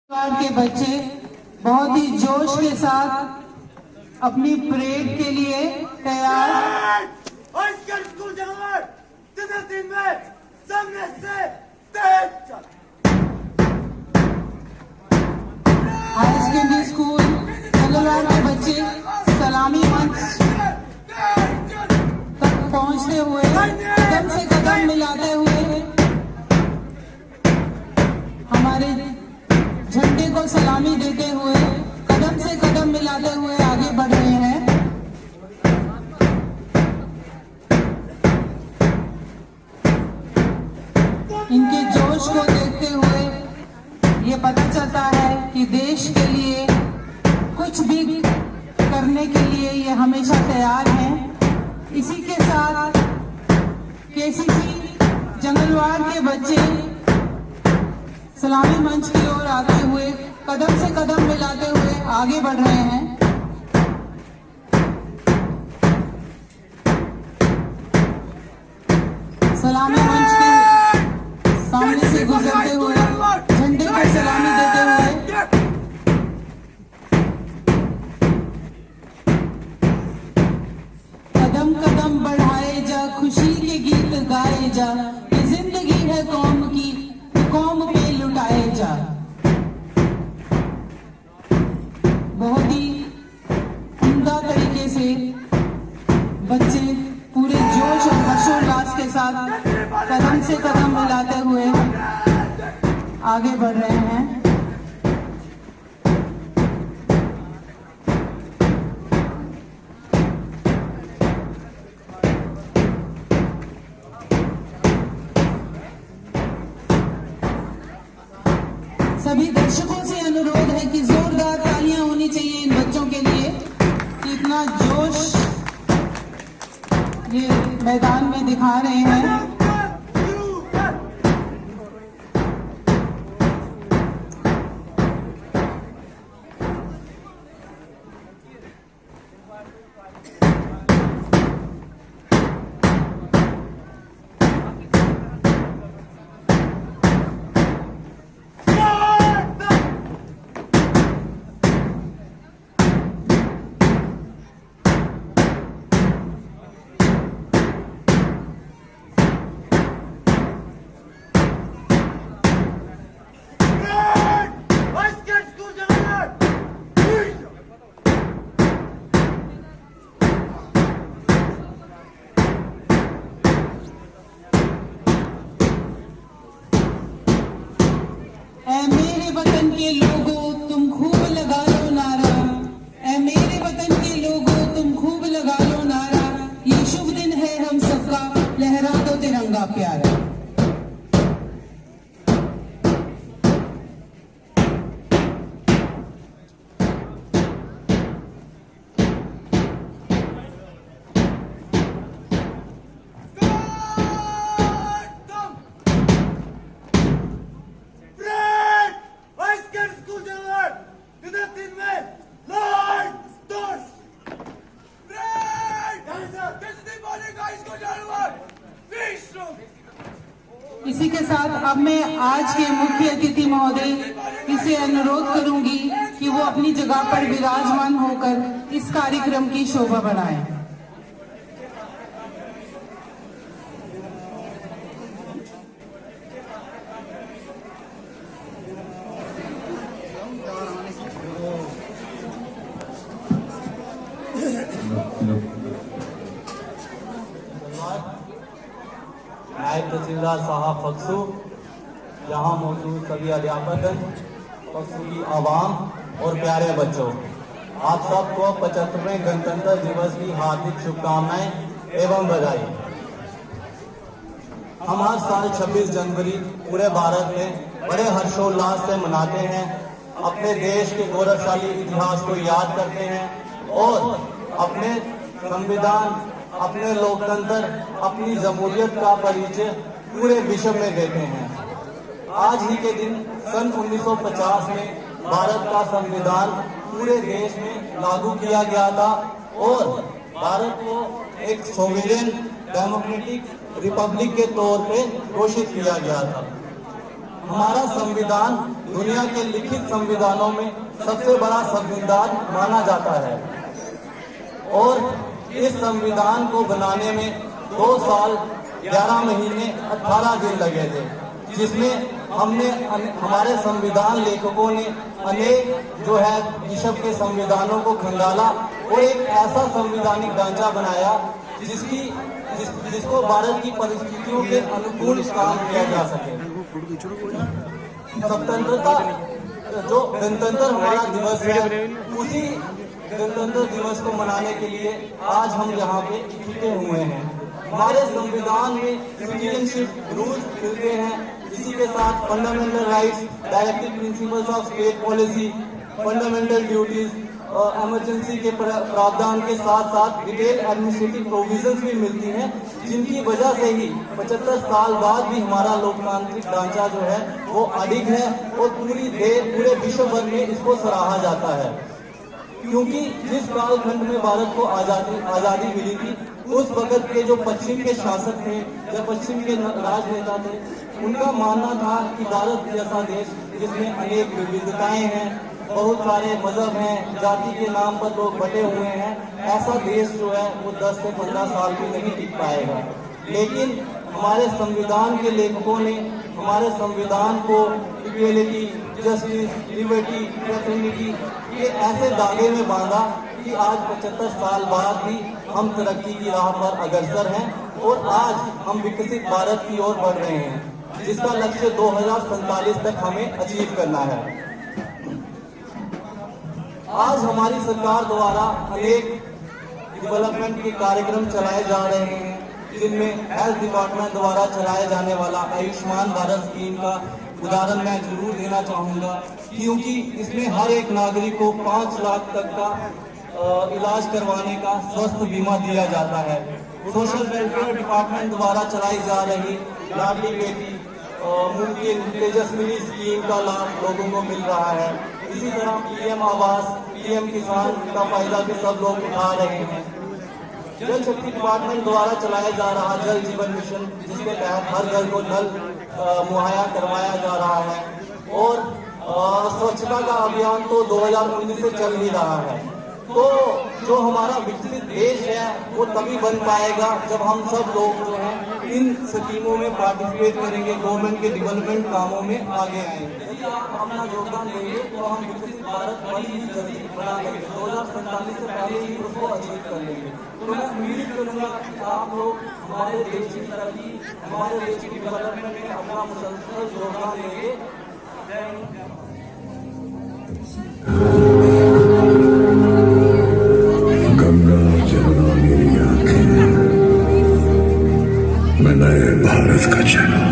के बच्चे बहुत ही जोश के साथ अपनी परेड के लिए तैयार। स्कूल जवान दिन में सामने से तेज चल। हाई सेकेंडरी स्कूल जंगलवाड़ के बच्चे सलामी मंच तक पहुंचते हुए कदम से कदम मिलाते हुए हमारे झंडे को सलामी देते हुए कदम से कदम मिलाते हुए आगे बढ़ रहे हैं। इनके जोश को देखते हुए ये पता चलता है कि देश के लिए कुछ भी करने के लिए ये हमेशा तैयार हैं। इसी के साथ केसीसी जंगलवाड़ के बच्चे सलामी मंच की ओर आते हुए कदम से कदम मिलाते हुए आगे बढ़ रहे हैं। सलामी मंच के सामने से गुजरते हुए झंडे को सलामी देते हुए कदम कदम बढ़ाए जा, खुशी के गीत गाए जा, ये जिंदगी है कौम की, कौम पे लुटाए जा। बहुत ही उम्दा तरीके से बच्चे पूरे जोश और हर्षोल्लास के साथ कदम से कदम मिलाते हुए आगे बढ़ रहे हैं। सभी दर्शकों से अनुरोध है कि जोरदार तालियां होनी चाहिए इन बच्चों के लिए कि इतना जोश ये मैदान में दिखा रहे हैं। मेरे वतन के लोगों तुम खूब लगा लो नारा, ऐ मेरे वतन के लोगों तुम खूब लगा लो नारा, ये शुभ दिन है हम सबका, लहरा दो तिरंगा प्यारा। इसी के साथ अब मैं आज के मुख्य अतिथि महोदय से अनुरोध करूंगी कि वो अपनी जगह पर विराजमान होकर इस कार्यक्रम की शोभा बढ़ाएं। नायब तहसीलदार साहब फक्सू, यहाँ मौजूद सभी अध्यापक, फक्सू की आवाम और प्यारे बच्चों, आप सबको 75वें गणतंत्र दिवस की हार्दिक शुभकामनाएं एवं बधाई। हम हर साल 26 जनवरी पूरे भारत में बड़े हर्षोल्लास से मनाते हैं, अपने देश के गौरवशाली इतिहास को याद करते हैं और अपने संविधान, अपने लोकतंत्र, अपनी जमहूरियत का परिचय पूरे विश्व में देते हैं। आज ही के दिन सन 1950 में भारत का संविधान पूरे देश में लागू किया गया था और भारत को एक सोवरेन डेमोक्रेटिक रिपब्लिक के तौर पे घोषित किया गया था। हमारा संविधान दुनिया के लिखित संविधानों में सबसे बड़ा संविधान माना जाता है और इस संविधान को बनाने में 2 साल 11 महीने 18 दिन लगे थे, जिसमें हमारे संविधान लेखकों ने अनेक जो है विश्व के संविधानों को खंगाला और एक ऐसा संवैधानिक ढांचा बनाया जिसको भारत की परिस्थितियों के अनुकूल काम किया जा सके। स्वतंत्रता जो गणतंत्र हमारा दिवस है, उसी गणतंत्र दिवस को मनाने के लिए आज हम यहाँ पे इकट्ठे हुए हैं। हमारे संविधान में सिटीजनशिप रूल्स मिलते हैं, इसी के साथ fundamental rights, directive principles of state policy, fundamental duties, emergency के प्रावधान के साथ साथ डिटेल एडमिनिस्ट्रेटिव प्रोविजंस भी मिलती हैं, जिनकी वजह से ही 75 साल बाद भी हमारा लोकतांत्रिक ढांचा जो है वो अडिग है और पूरे विश्व भर में इसको सराहा जाता है। क्योंकि जिस कालखंड में भारत को आजादी मिली थी, उस वक्त के जो पश्चिम के शासक थे या पश्चिम के राजनेता थे, उनका मानना था कि भारत जैसा देश जिसमें अनेक विविधताएं हैं, बहुत सारे मजहब हैं, जाति के नाम पर लोग बटे हुए हैं, ऐसा देश जो है वो 10 से 15 साल भी नहीं टिक पाएगा। लेकिन हमारे संविधान के लेखकों ने हमारे संविधान को इक्वेलिटी, जस्टिस, लिबर्टी, फ्रेटर्निटी ये ऐसे धागे में बांधा कि आज 75 साल बाद भी हम तरक्की की राह पर अग्रसर हैं और आज हम विकसित भारत की ओर बढ़ रहे हैं, जिसका लक्ष्य 2047 तक हमें अचीव करना है। आज हमारी सरकार द्वारा अनेक डेवलपमेंट के कार्यक्रम चलाए जा रहे हैं, जिनमें हेल्थ डिपार्टमेंट द्वारा चलाए जाने वाला आयुष्मान भारत स्कीम का उदाहरण मैं जरूर देना चाहूँगा, क्योंकि इसमें हर एक नागरिक को 5 लाख तक का इलाज करवाने का स्वास्थ्य बीमा दिया जाता है। सोशल वेलफेयर डिपार्टमेंट द्वारा चलाई जा रही लाडली बेटी मुमकिन तेजस्विनी स्कीम का लाभ लोगों को मिल रहा है। इसी तरह पीएम आवास, पीएम किसान का फायदा भी सब लोग उठा रहे हैं। जल शक्ति डिपार्टमेंट द्वारा चलाया जा रहा जल जीवन मिशन, जिसके तहत हर घर को नल मुहैया करवाया जा रहा है और स्वच्छता का अभियान तो 2019 से चल ही रहा है। तो जो हमारा विकसित देश है वो तभी बन पाएगा जब हम सब लोग जो हैं इन स्कीमों में पार्टिसिपेट करेंगे, गवर्नमेंट के डेवलपमेंट कामों में आगे आएंगे। यदि आप अपना योगदान देंगे तो हम विकसित भारत बड़ी ही जल्दी बना लेंगे, 2047 से पहले ही उसको अचीव कर लेंगे। तो मैं उम्मीद करूँगा कि आप लोग हमारे देश की तरक्की, हमारे देश की डेवलपमेंट में अपना मुसलसल योगदान देंगे। गंगा जमुना मेरी आंखें, मैं नए भारत का चेहरा।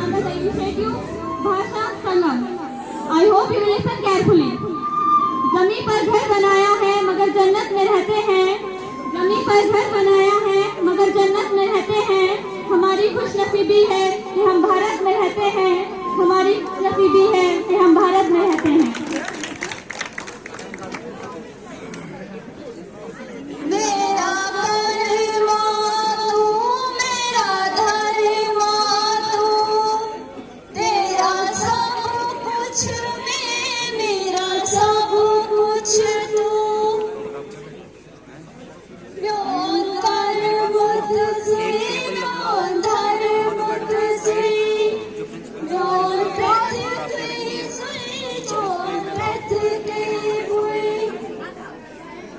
under the initiative भाषा संगम. I hope you will listen carefully. जमीन पर घर बनाया है मगर जन्नत में रहते हैं. जमीन पर घर बनाया है मगर जन्नत में रहते हैं. हमारी खुशनसीबी है कि हम भारत में रहते हैं. हमारी खुशनसीबी है कि हम भारत में रहते हैं. मेरा धर्म तू, मेरा धर्म तू, तेरा सब कुछ मैं, मेरा सब कुछ तू. प्यार कर मुझसे, प्यार धर्म तुझसे, प्यार पृथ्वी से, जो पृथ्वी हुई.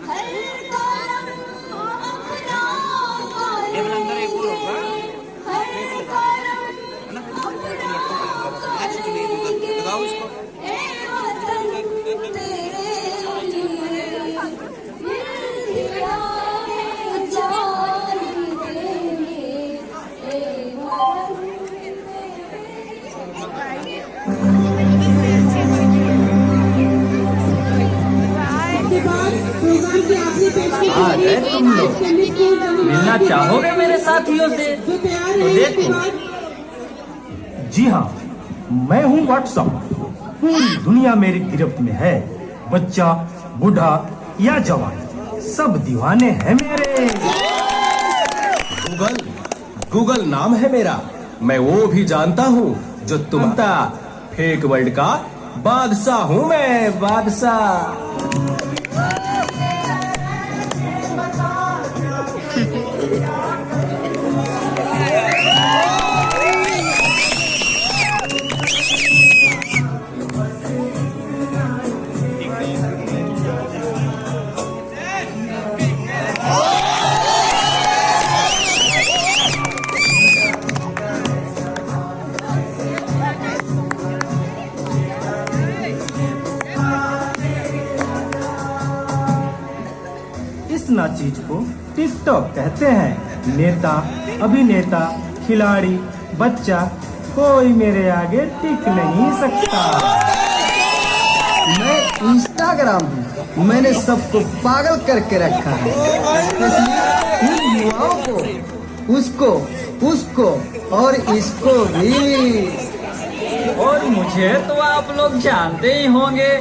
हर कर्म अपना करेंगे, हर कर्म अपना करेंगे. ए वतन तेरे लिए मिल दिया है जान देंगे. ए वतन इसके बाद प्रोग्राम की आखिरी पेशकश आ गए तुम लोग। मिलना चाहोगे मेरे साथियों से? जो तैयार तो है इसके देखो। बाद जी हाँ, मैं हूँ व्हाट्सएप. पूरी दुनिया मेरी गिरफ्त में है. बच्चा, बूढ़ा या जवान, सब दीवाने हैं मेरे. गूगल नाम है मेरा. मैं वो भी जानता हूँ जो तुम फेक वर्ल्ड का बादशाह हूँ मैं, बादशाह. इस ना चीज को टिकटॉक कहते हैं. नेता, अभिनेता, खिलाड़ी, बच्चा, कोई मेरे आगे टिक नहीं सकता. मैं इंस्टाग्राम हूँ. मैंने सबको पागल करके रखा है. इसलिए उन युवाओं को, उसको और इसको भी. और मुझे तो आप लोग जानते ही होंगे.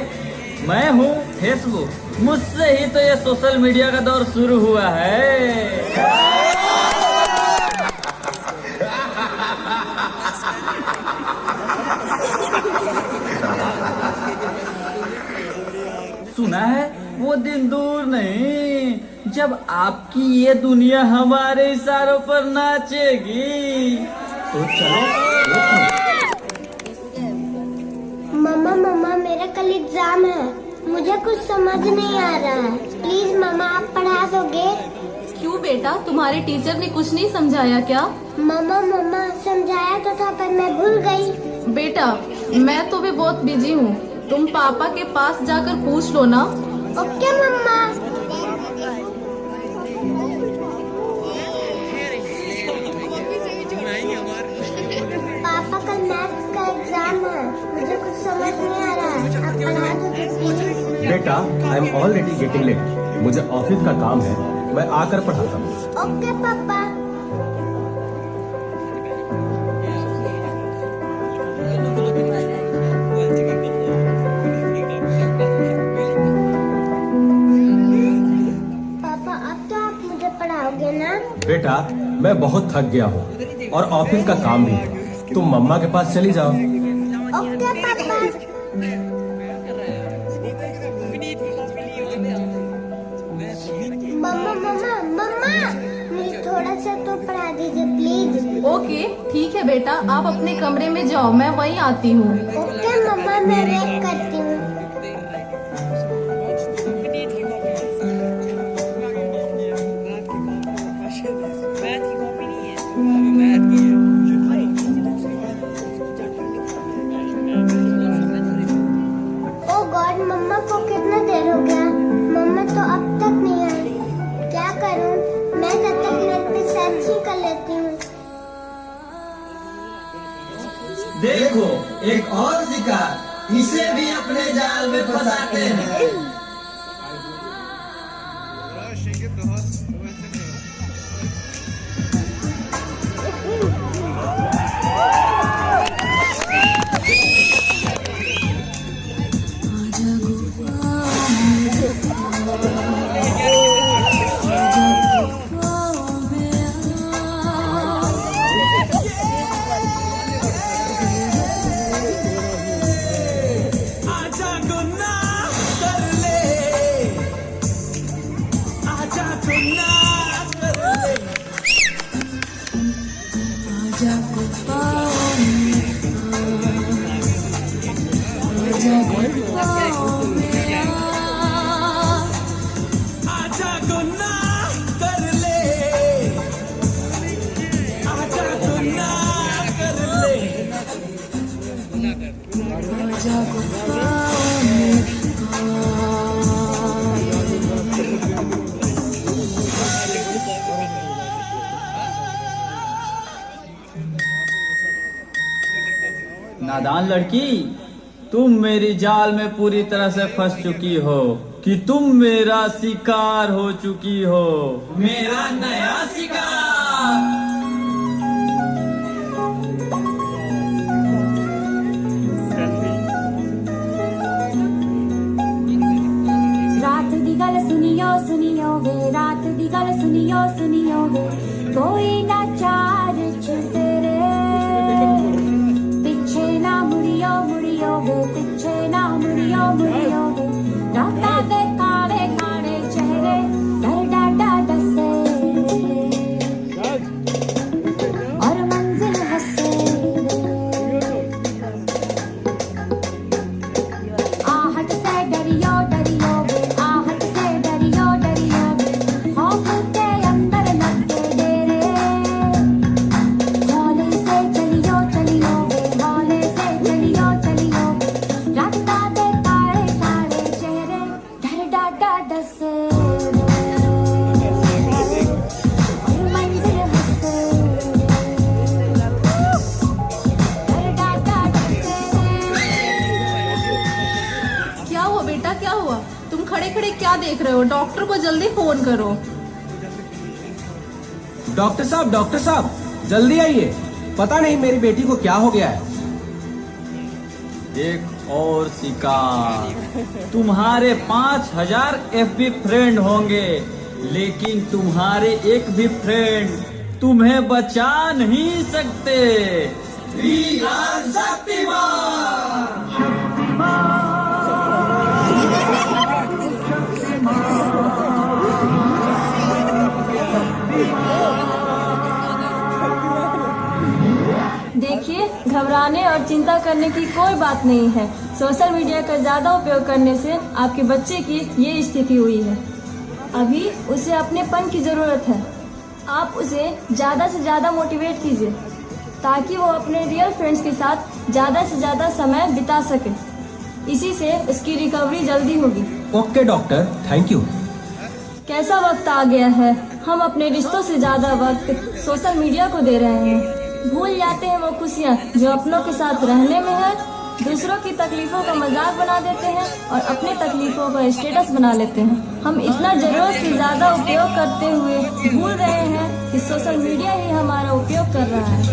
मैं हूँ फेसबुक. मुझसे ही तो ये सोशल मीडिया का दौर शुरू हुआ है. सुना है वो दिन दूर नहीं जब आपकी ये दुनिया हमारे इशारों पर नाचेगी. तो चलो मम्मा मम्मा मेरा कल एग्जाम है. मुझे कुछ समझ नहीं आ रहा है. प्लीज मम्मा आप पढ़ा दोगे? क्यों बेटा, तुम्हारे टीचर ने कुछ नहीं समझाया क्या? मम्मा मम्मा समझाया तो था पर मैं भूल गई. बेटा मैं तो भी बहुत बिजी हूँ. तुम पापा के पास जाकर पूछ लो ना. ओके मम्मा. पापा कल मैथ्स का एग्जाम है. मुझे कुछ समझ नहीं आ रहा है. आप पढ़ा दोगे प्लीज? बेटा, I am already getting late. मुझे ऑफिस का काम है. मैं आकर पढ़ाता हूँ. ओके पापा. पापा अब तो आप मुझे पढ़ाओगे ना? बेटा, मैं बहुत थक गया हूँ और ऑफिस का काम भी है. तुम मम्मा के पास चली जाओ. ओके पापा. मम्मा मम्मा मम्मा मुझे थोड़ा सा तो पढ़ा दीजिए प्लीज. ओके ठीक है बेटा, आप अपने कमरे में जाओ, मैं वहीं आती हूँ. ओके मम्मा मैं वेट करती हूँ. देखो एक और शिकार, इसे भी अपने जाल में फंसाते हैं। नादान लड़की, तुम मेरी जाल में पूरी तरह से फंस चुकी हो कि तुम मेरा शिकार हो चुकी हो, मेरा नया शिकार। रात दी गल सुनियो सुनियो वे, रात दी गल सुनियो सुनियो वे, कोई ना चार चुसेरे, पिछे ना मुड़ियो मुड़ियो वे, पिछे ना मुड़ियो मुड़ियो वे, राता दे काले काले चेहरे डर डाटा दसे और मंजिल हंसे, आहट से डरियो डरियो वे, आहट से डरियो डरियो वे, खौफ के अंदर लगे डेरे, हौले से चलियो चलियो वे, हौले से चलियो चलियो वे, राता दे काले काले चेहरे डर डाटा डसे और मंजिल हंसे, डर डाटा डसे। क्या हुआ बेटा, क्या हुआ? तुम खड़े खड़े क्या देख रहे हो? डॉक्टर को जल्दी फोन करो। डॉक्टर साहब जल्दी आइए, पता नहीं मेरी बेटी को क्या हो गया है। एक और शिकार। तुम्हारे 5000 FB फ्रेंड होंगे, लेकिन तुम्हारे एक भी फ्रेंड तुम्हें बचा नहीं सकते। We are Shaktimaan. देखिए, घबराने और चिंता करने की कोई बात नहीं है। सोशल मीडिया का ज़्यादा उपयोग करने से आपके बच्चे की ये स्थिति हुई है। अभी उसे अपनेपन की ज़रूरत है। आप उसे ज़्यादा से ज़्यादा मोटिवेट कीजिए ताकि वो अपने रियल फ्रेंड्स के साथ ज़्यादा से ज़्यादा समय बिता सके। इसी से उसकी रिकवरी जल्दी होगी। Okay doctor, thank you. कैसा वक्त आ गया है, हम अपने रिश्तों से ज़्यादा वक्त सोशल मीडिया को दे रहे हैं। भूल जाते हैं वो खुशियाँ जो अपनों के साथ रहने में है। दूसरों की तकलीफों का मजाक बना देते हैं और अपनी तकलीफों का स्टेटस बना लेते हैं। हम इतना जरूरत से ज़्यादा उपयोग करते हुए भूल रहे हैं कि सोशल मीडिया ही हमारा उपयोग कर रहा है।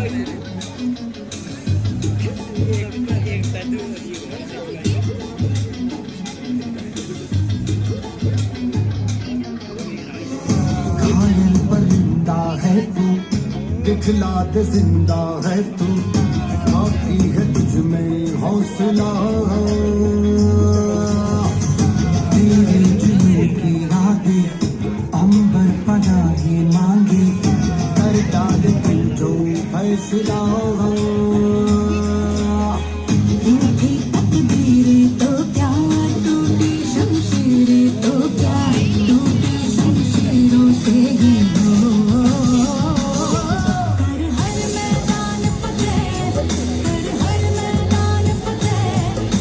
घायल परिंदा है तू, दिखला दे जिंदा है तू, बाकी है तुझ में हौसला। तेरी जुनून की रातें अंबर पनाही मांगे, कर डाले तू जो फैसला। रूठी तकदीरें तो क्या, टूटी शमशीरें तो क्या, टूटी शमशीरों से ही हो। कर हर मैदान फतेह, कर हर मैदान फतेह,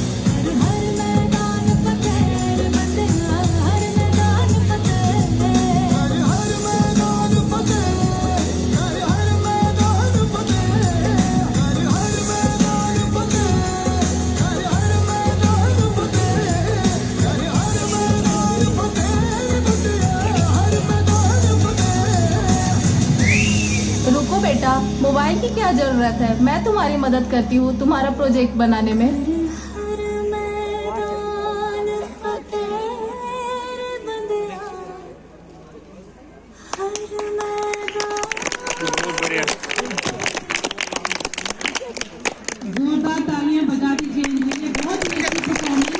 की क्या जरूरत है, मैं तुम्हारी मदद करती हूँ तुम्हारा प्रोजेक्ट बनाने में। जोरदार तालियां बजा दीजिए इनके लिए। बहुत ही अच्छी परफॉर्मेंस।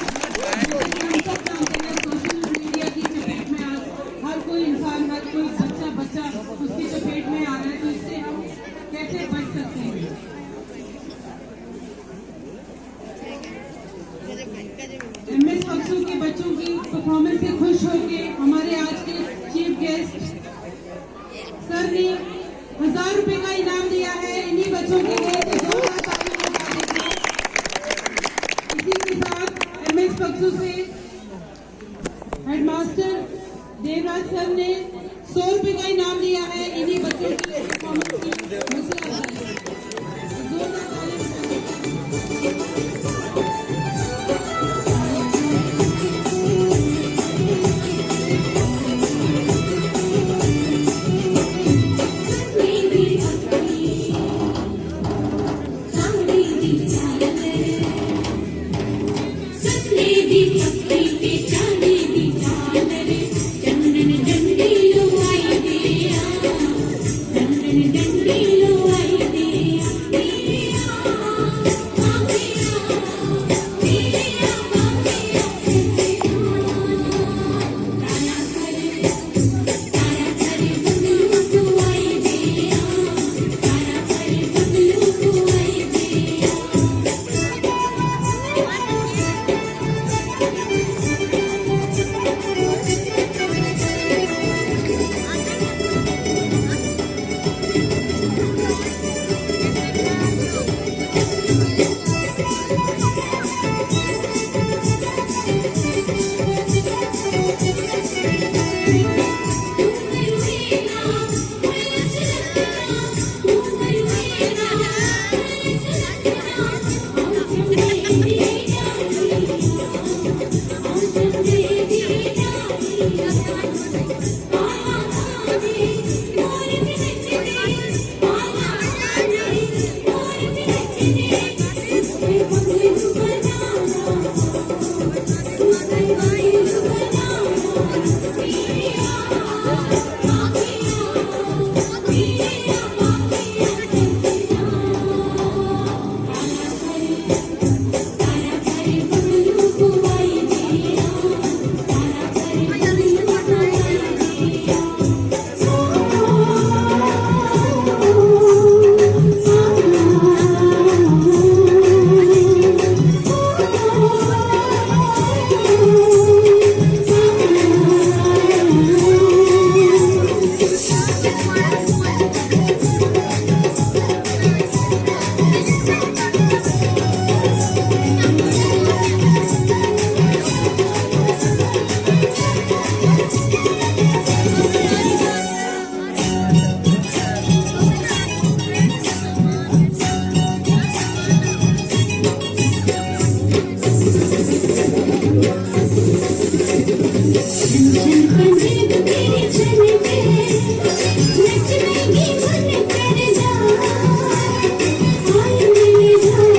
हम सब जानते हैं सोशल मीडिया की चपेट में आज हर कोई इंसान, हर कोई बच्चा उसकी चपेट में आ रहा है, तो इससे हम कैसे बच सकते हैं। MS बक्सू के बच्चों की परफॉर्मेंस से खुश होकर हमारे आज के चीफ गेस्ट सर ने 1000 रुपए का इनाम दिया है इन्हीं बच्चों के लिए। इसी के साथ MS बक्सू से हेडमास्टर देवराज सर ने 100 रुपए का इनाम दिया है इन्हीं बच्चों की परफॉर्मेंस की।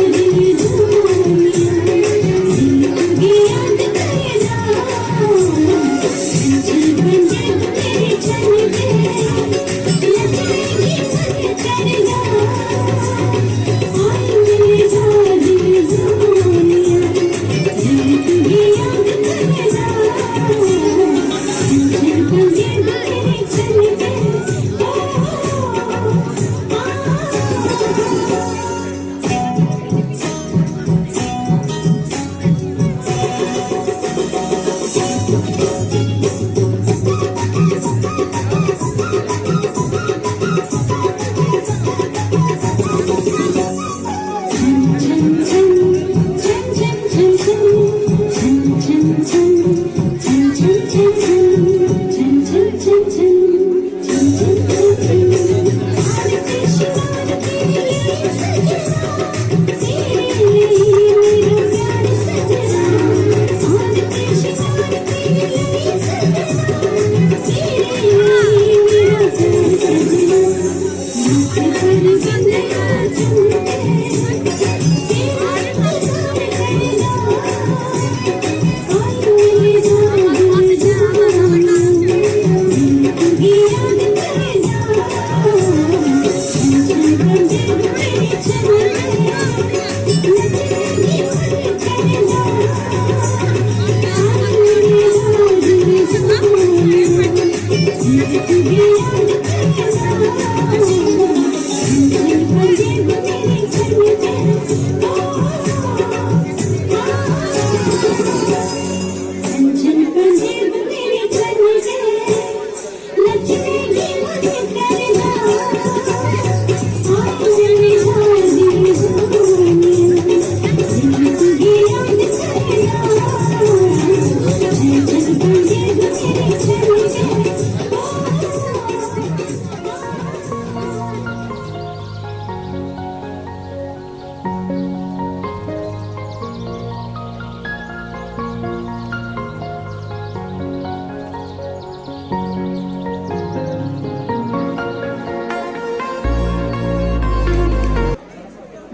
Thank you.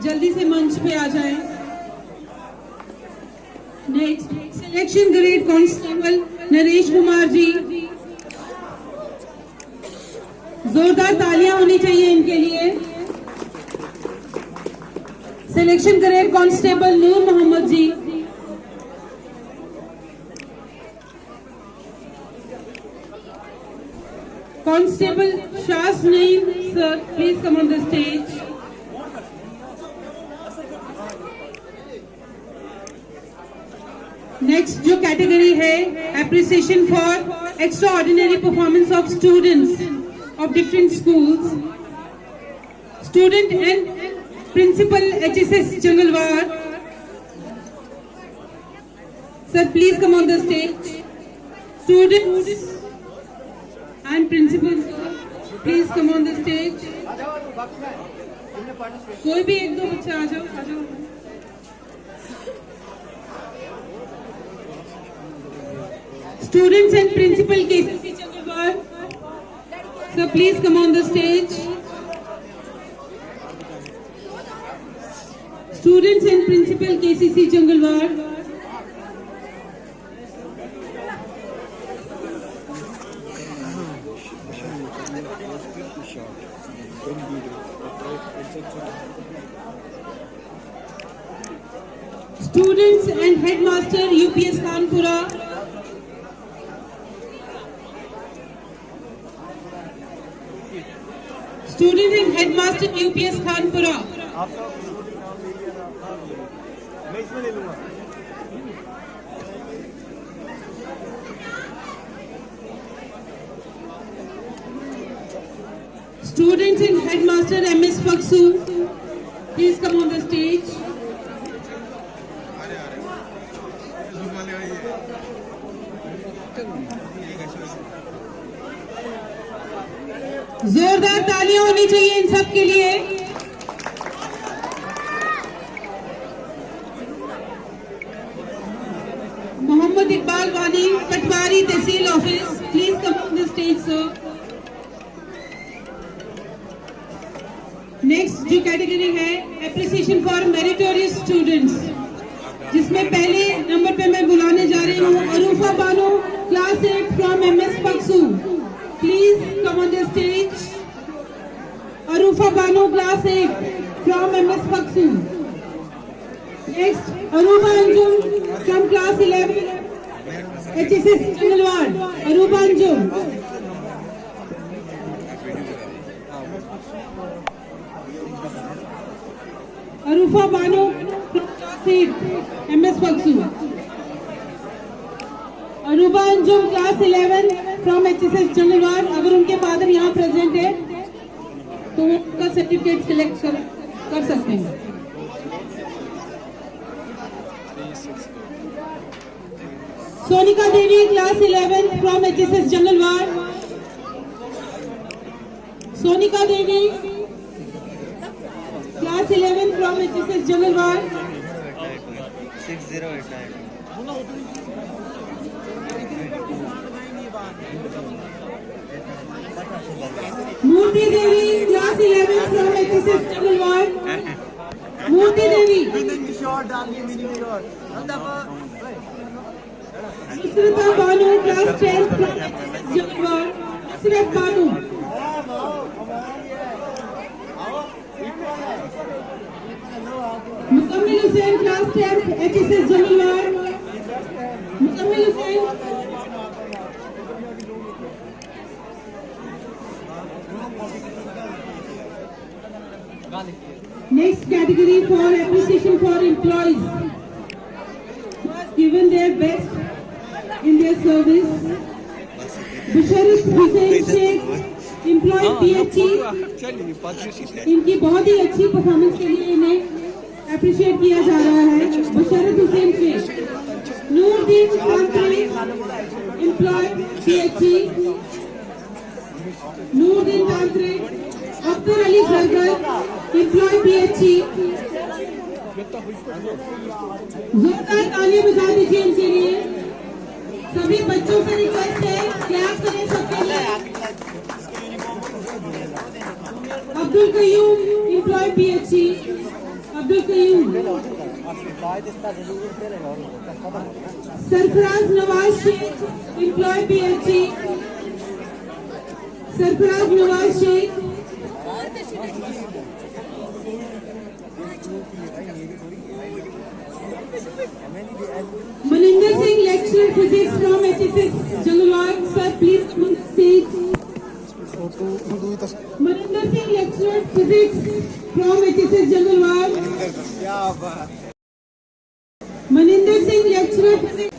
जल्दी से मंच पे आ जाएं। Next selection grade constable Naresh Kumar ji, जोरदार तालियां होनी चाहिए इनके लिए। Selection grade constable Noor Mohammad ji, constable शास Naeem sir, please come on the stage. Next जो कैटेगरी है, appreciation for extraordinary performance of students of different schools, student and principal HSS Jangalwar sir, please come on the stage. Students and principal please come on the stage. कोई भी एक दो बच्चा आ जाओ। Students and Principal KCC Changalwar, so please come on the stage. Students and Principal KCC Changalwar. Students and Headmaster UPS Kanpura. Student and Headmaster UPS Kanpura. मैं इसमें ले लूंगा। Student and Headmaster MS Faksu, please come on the stage. जोरदार तालियां होनी चाहिए इन सब के लिए। Mohammad Iqbal Wani, patwari tehsil office, please come on the stage sir. Next जो कैटेगरी है, एप्रिसिएशन फॉर मेरिटोरियस स्टूडेंट्स, जिसमें पहले नंबर पे मैं बुलाने जा रही हूँ Arufa Bano, class 8 from MS Faksu, please come on the stage. Arufa Bano, class 8 from MS Faksu। Next Aruba Anjum from class 11 HSS Jangalwar, Aruba Anjum. Arufa Bano from class 8 MS Faksu। Aruba Anjum class 11 from HSS जंगलवार। अगर उनके फादर यहाँ प्रेजेंट है तो वो उनका सर्टिफिकेट सिलेक्ट कर सकते हैं। Sonika Devi class 11 from HSS Jangalwar. Sonika Devi class 11 from HSS Jangalwar. 6089। Murti Devi class 11 from HSS Jangalwar. Murti Devi. Nusrat Bano class 10 from HSS Jangalwar. Nusrat Bano. Mukammil Hussain class 10 HSS Jangalwar. Mukammil Hussain. Next category for appreciation for employees who have given their best in their service. Basharat Hussain Sheikh, employee PHE, इनकी बहुत ही अच्छी performance के लिए इन्हें appreciate किया जा रहा है। Basharat Hussain Sheikh. Noordeen Tantray, employee PHE, Noordeen Tantray. Akhtar Ali Sargar, employee PHE। जोरदार तालियां बजा दीजिए इनके लिए। सभी बच्चों से रिक्वेस्ट है क्लैप करें सबके लिए। Abdul Qayoom, employee PHE, Abdul Qayoom. Sarfaraz Nawaz Sheikh, employee PHE, Sarfaraz Nawaz Sheikh. Maninder Singh, lecturer physics from HSS Jangalwar, sir please come on stage. Maninder Singh, lecturer physics from HSS Jangalwar. Maninder Singh, lecturer physics,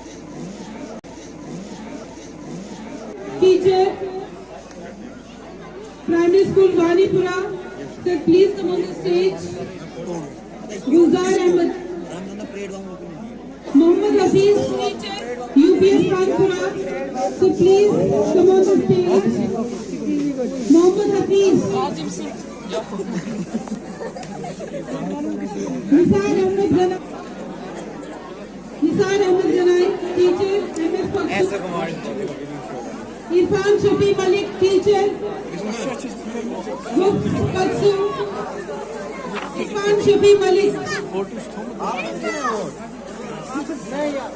teacher, primary school Wanipura, sir please come on the stage. Gulzar Ahmad. Mohammad Hafeez, UPS Kanpura, so please come on the stage. Mohammad Hafeez. Nisar Ahmad Ganai, teacher, MS Paksu. Irfan Shafi Malik, teacher, Paksu. Irfan Shafi Malik.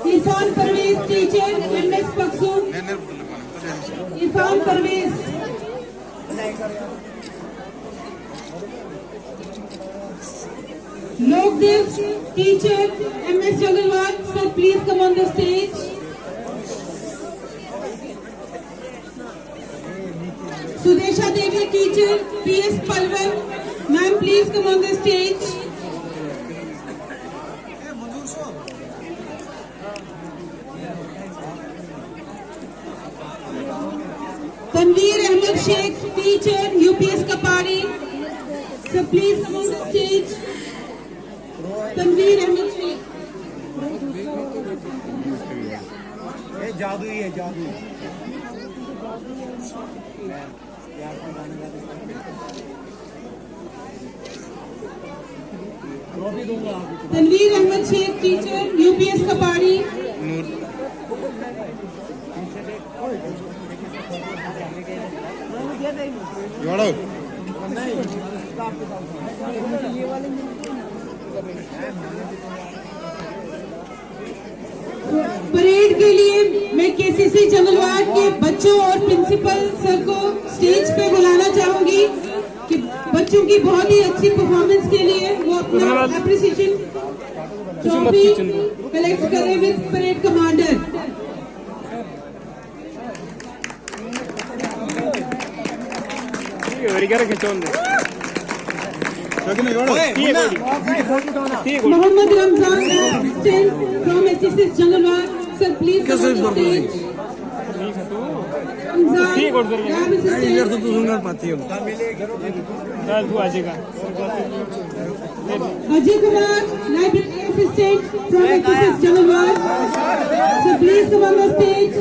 Irfan Parvez, teacher, MS Paksu. Irfan Parvez. Lokdev, teacher, MS Jangalwar, sir please come on the stage. Sudesha Devi, teacher, PS Palwal, ma'am please come on the stage. Tanveer Ahmad Sheikh, teacher, UPS Kapadi, so please come on the stage. Tanveer Ahmad Sheikh. जादू ही है, जादू। Tanveer Ahmad Sheikh, teacher, UPS Kapadi. Parade के लिए मैं KCC जंगलवार के बच्चों और प्रिंसिपल सर को स्टेज पे बुलाना चाहूंगी कि बच्चों की बहुत ही अच्छी परफॉर्मेंस के लिए वो अपना एप्रिसिएशन ट्रॉफी कलेक्ट करें with parade commander. Mohammad Ramzan from HSS Jangalwar, sir please come on the stage. Ajay Kumar, library assistant from HSS Jangalwar, sir please come on the stage.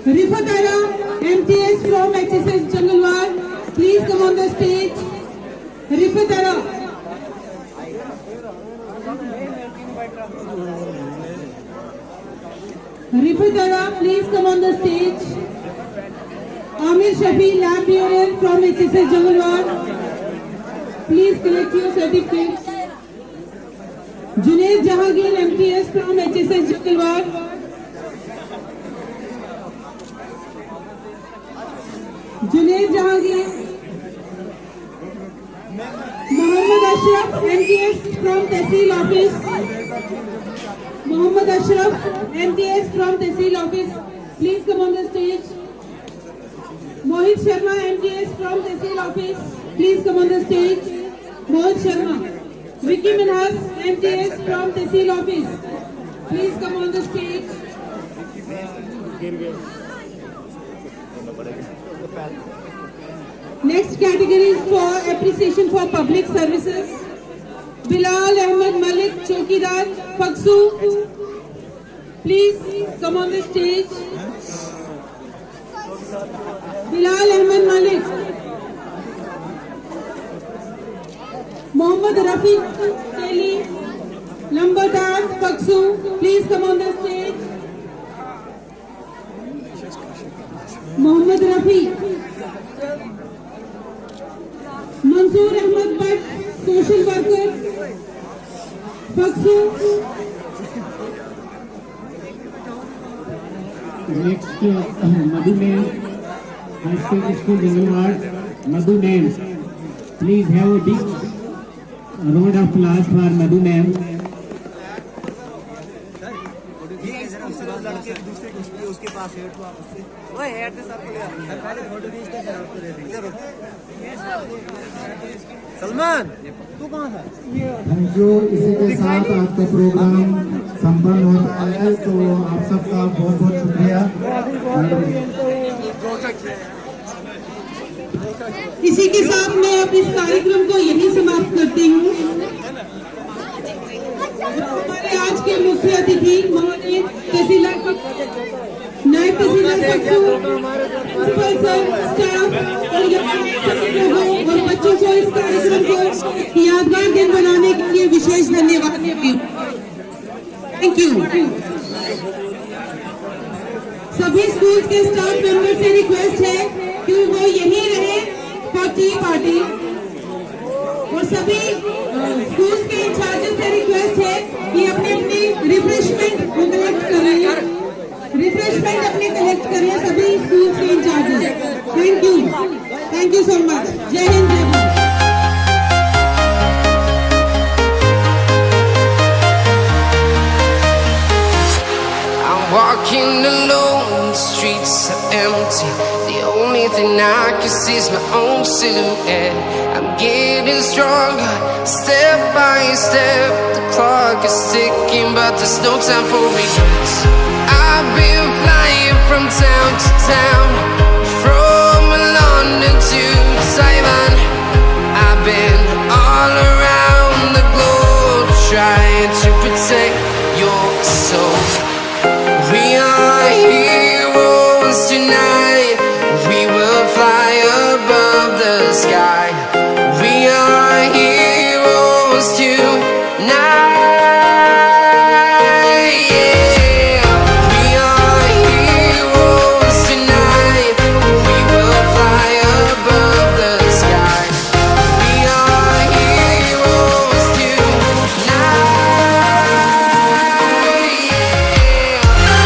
Rifat Ara, MTS from HSS Jangalwar, please come on the stage. Rifat Ara. Rifat Ara, please come on the stage. Aamir Shafi, lab bearer from HSS Jangalwar, please collect your certificate. Junaid Jahangir, MTS from HSS Jangalwar, Junaid Jahangir, Mohammad Ashraf MTS from Tehsil office, Mohammad Ashraf MTS from Tehsil office, please come on the stage. Mohit Sharma MTS from Tehsil office, please come on the stage. Mohit Sharma. Vicky Minhas MTS from Tehsil office, please come on the stage. Next category is for appreciation for public services. Bilal Ahmed Malik Chokidar Faksu, please come on the stage. Bilal Ahmed Malik. Mohammad Rafi Teli Lambadar Faksu, please come on the stage. Mohammad Rafi. Mansoor Ahmed Bhatt, social worker, Faksu. Next, Madhu Nail, High School Jangalwad, Madhu Nail. Please have a big round of applause for Madhu Nail. उसके पास head तो आप उससे वो head से sir को ले पहले photo खींच के जरा उसको दे देंगे सलमान तू कहां था थैंक यू। इसी के साथ आज का प्रोग्राम संपन्न होता है, तो आप सबका बहुत बहुत शुक्रिया। इसी के साथ मैं अब इस कार्यक्रम को यहीं समाप्त करती हूँ। हमारे आज के मुख्य अतिथि महोदय तहसीलदार नायब तहसीलदार प्रिंसिपल सर, स्टाफ और लोगों और बच्चों को इस कार्यक्रम को यादगार दिन बनाने के लिए विशेष धन्यवाद। Thank you. सभी स्कूल के स्टाफ मेंबर से रिक्वेस्ट है कि वो यहीं रहे फॉर टी पार्टी, और सभी स्कूल के इंचार्जेस से रिक्वेस्ट है कि अपनी अपनी रिफ्रेशमेंट कलेक्ट करें, रिफ्रेशमेंट अपनी कलेक्ट करें सभी स्कूल के incharges. Thank you so much. जय हिंद, जय Bharat. Walking alone, the streets are empty. The only thing I can see is my own silhouette. I'm getting stronger, step by step. The clock is ticking, but there's no time for regrets. I've been flying from town to town, from London to